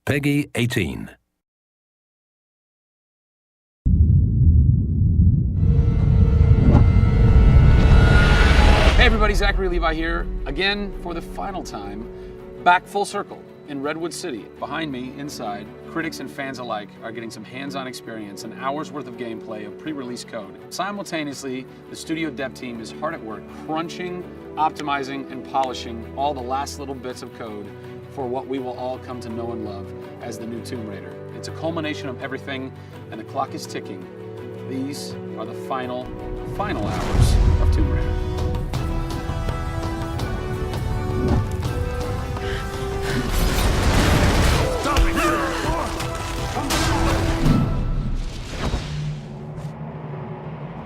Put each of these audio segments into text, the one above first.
Peggy 18. Hey everybody, Zachary Levi here, again for the final time, back full circle in Redwood City. Behind me, inside, critics and fans alike are getting some hands-on experience, an hour's worth of gameplay of pre-release code. Simultaneously, the studio dev team is hard at work crunching, optimizing, and polishing all the last little bits of code for what we will all come to know and love as the new Tomb Raider. It's a culmination of everything, and the clock is ticking. These are the final hours of Tomb Raider.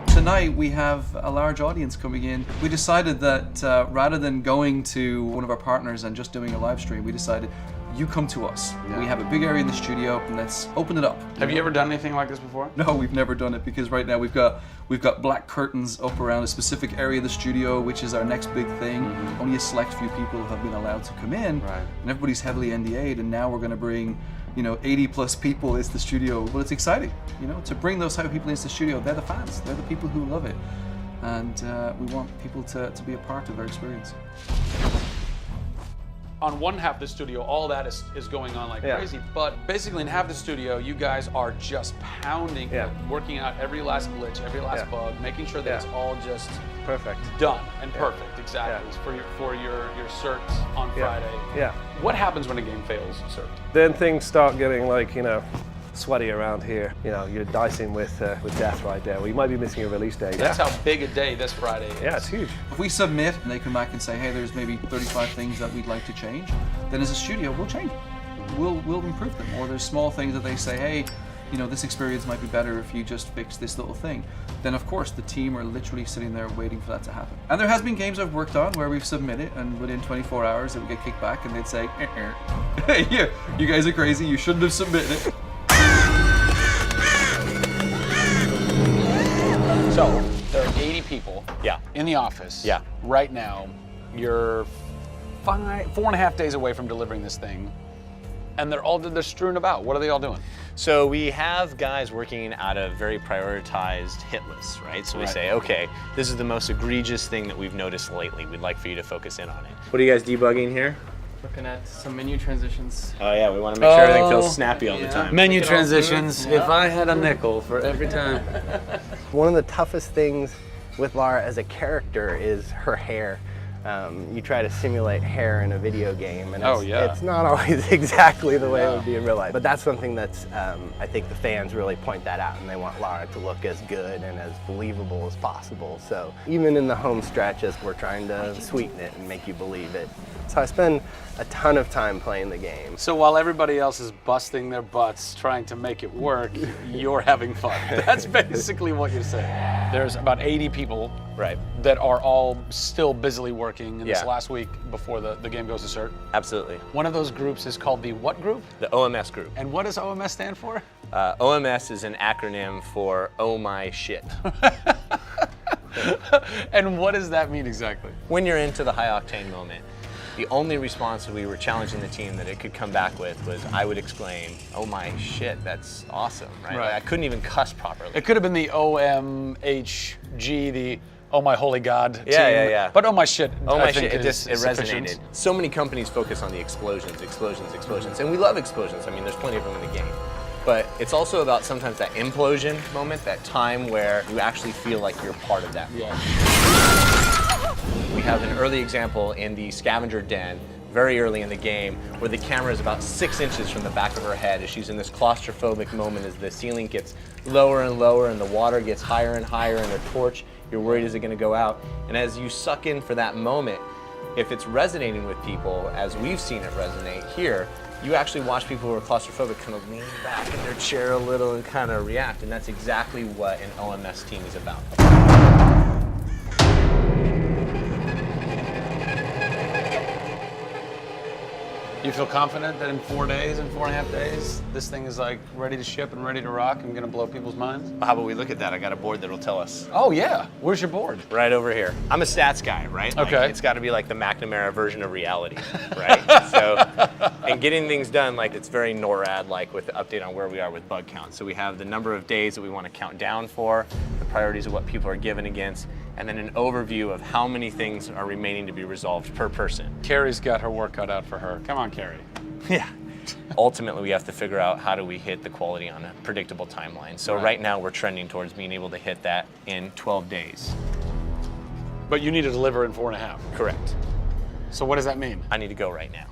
Tonight we have a large audience coming in. We decided that rather than going to one of our partners and just doing a live stream, we decided you come to us. Yeah. We have a big area in the studio and let's open it up. Have you ever done anything like this before? No, we've never done it because right now we've got black curtains up around a specific area of the studio, which is our next big thing. Mm-hmm. Only a select few people have been allowed to come in, right. And everybody's heavily NDA'd, and now we're going to bring 80 plus people into the studio. Well, it's exciting, to bring those type of people into the studio. They're the fans, they're the people who love it. And we want people to be a part of our experience. On one half of the studio, all that is going on like crazy, but basically in half the studio, you guys are just pounding, working out every last glitch, every last bug, making sure that it's all just perfect, done and perfect, exactly, for your cert on Friday. Yeah. What happens when a game fails cert? Then things start getting sweaty around here. You're dicing with death right there. Well, you might be missing a release day. That's how big a day this Friday is. Yeah, it's huge. If we submit and they come back and say, hey, there's maybe 35 things that we'd like to change, then as a studio, we'll change them. We'll improve them. Or there's small things that they say, hey, this experience might be better if you just fix this little thing. Then of course the team are literally sitting there waiting for that to happen. And there has been games I've worked on where we've submitted and within 24 hours it would get kicked back and they'd say, hey, you guys are crazy, you shouldn't have submitted it. So there are 80 people in the office right now. You're 4.5 days away from delivering this thing, and they're strewn about. What are they all doing? So we have guys working out of very prioritized hit lists, right? So we say, okay, this is the most egregious thing that we've noticed lately. We'd like for you to focus in on it. What are you guys debugging here? Looking at some menu transitions. Oh yeah, we want to make sure everything feels snappy all the time. Menu transitions, if I had a nickel for every time. One of the toughest things with Lara as a character is her hair. You try to simulate hair in a video game, and it's not always exactly the way it would be in real life. But that's something that's, I think the fans really point that out, and they want Lara to look as good and as believable as possible. So even in the home stretches, we're trying to sweeten it and make you believe it. So I spend a ton of time playing the game. So while everybody else is busting their butts trying to make it work, you're having fun. That's basically what you're saying. There's about 80 people that are all still busily working in this last week before the game goes to cert. Absolutely. One of those groups is called the what group? The OMS group. And what does OMS stand for? OMS is an acronym for Oh My Shit. And what does that mean exactly? When you're into the high octane moment, the only response that we were challenging the team that it could come back with was, I would exclaim, oh my shit, that's awesome, right? Like, I couldn't even cuss properly. It could have been the OMHG, the oh my holy god team. Yeah. But oh my shit, oh my shit, it resonated. So many companies focus on the explosions, and we love explosions. I mean, there's plenty of them in the game. But it's also about sometimes that implosion moment, that time where you actually feel like you're part of that. We have an early example in the scavenger den, very early in the game, where the camera is about 6 inches from the back of her head as she's in this claustrophobic moment as the ceiling gets lower and lower and the water gets higher and higher and her torch, you're worried, is it going to go out? And as you suck in for that moment, if it's resonating with people, as we've seen it resonate here, you actually watch people who are claustrophobic kind of lean back in their chair a little and kind of react, and that's exactly what an OMS team is about. You feel confident that in 4 days, in 4.5 days, this thing is like ready to ship and ready to rock and gonna blow people's minds? How about we look at that? I got a board that'll tell us. Oh yeah, where's your board? Right over here. I'm a stats guy, right? Like, Okay. it's got to be like the McNamara version of reality, right? So, and getting things done, like it's very NORAD-like with the update on where we are with bug count. So we have the number of days that we want to count down for, the priorities of what people are given against, and then an overview of how many things are remaining to be resolved per person. Carrie's got her work cut out for her. Come on, Carrie. Yeah. Ultimately, we have to figure out how do we hit the quality on a predictable timeline. So right now, we're trending towards being able to hit that in 12 days. But you need to deliver in 4.5. Correct. So what does that mean? I need to go right now.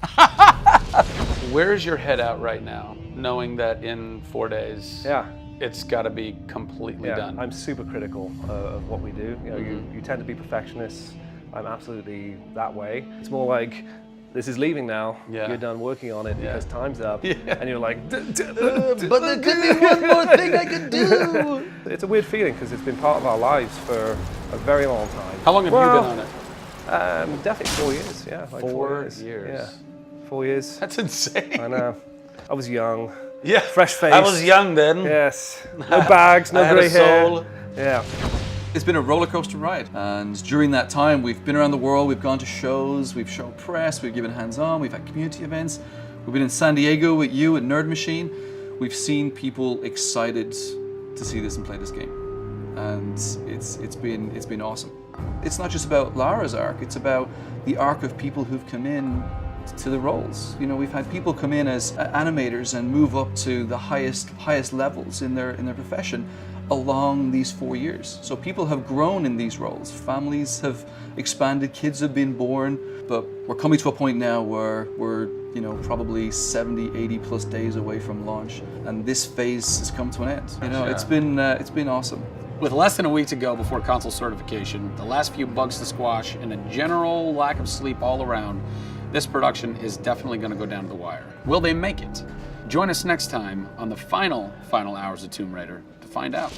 Where's your head at right now, knowing that in 4 days, Yeah. it's got to be completely done? I'm super critical of what we do. You know, you tend to be perfectionists. I'm absolutely that way. It's more like, this is leaving now. Yeah. You're done working on it because time's up. Yeah. And you're like, But there could be one more thing I could do. It's a weird feeling because it's been part of our lives for a very long time. How long have you been on it? Definitely 4 years. Yeah, like 4 years. years. Yeah, 4 years. That's insane. I know. I was young. Yeah. Fresh face. I was young then. Yes. No bags, no I had grey a hair. soul. Yeah. It's been a roller coaster ride, and during that time we've been around the world, we've gone to shows, we've shown press, we've given hands-on, we've had community events, we've been in San Diego with you at Nerd Machine. We've seen people excited to see this and play this game, and it's been awesome. It's not just about Lara's arc, it's about the arc of people who've come in to the roles. You know, we've had people come in as animators and move up to the highest levels in their profession along these 4 years. So people have grown in these roles, families have expanded, kids have been born, but we're coming to a point now where we're, you know, probably 70, 80 plus days away from launch, and this phase has come to an end. You know, it's been awesome. With less than a week to go before console certification, the last few bugs to squash, and a general lack of sleep all around, this production is definitely going to go down to the wire. Will they make it? Join us next time on the final hours of Tomb Raider to find out.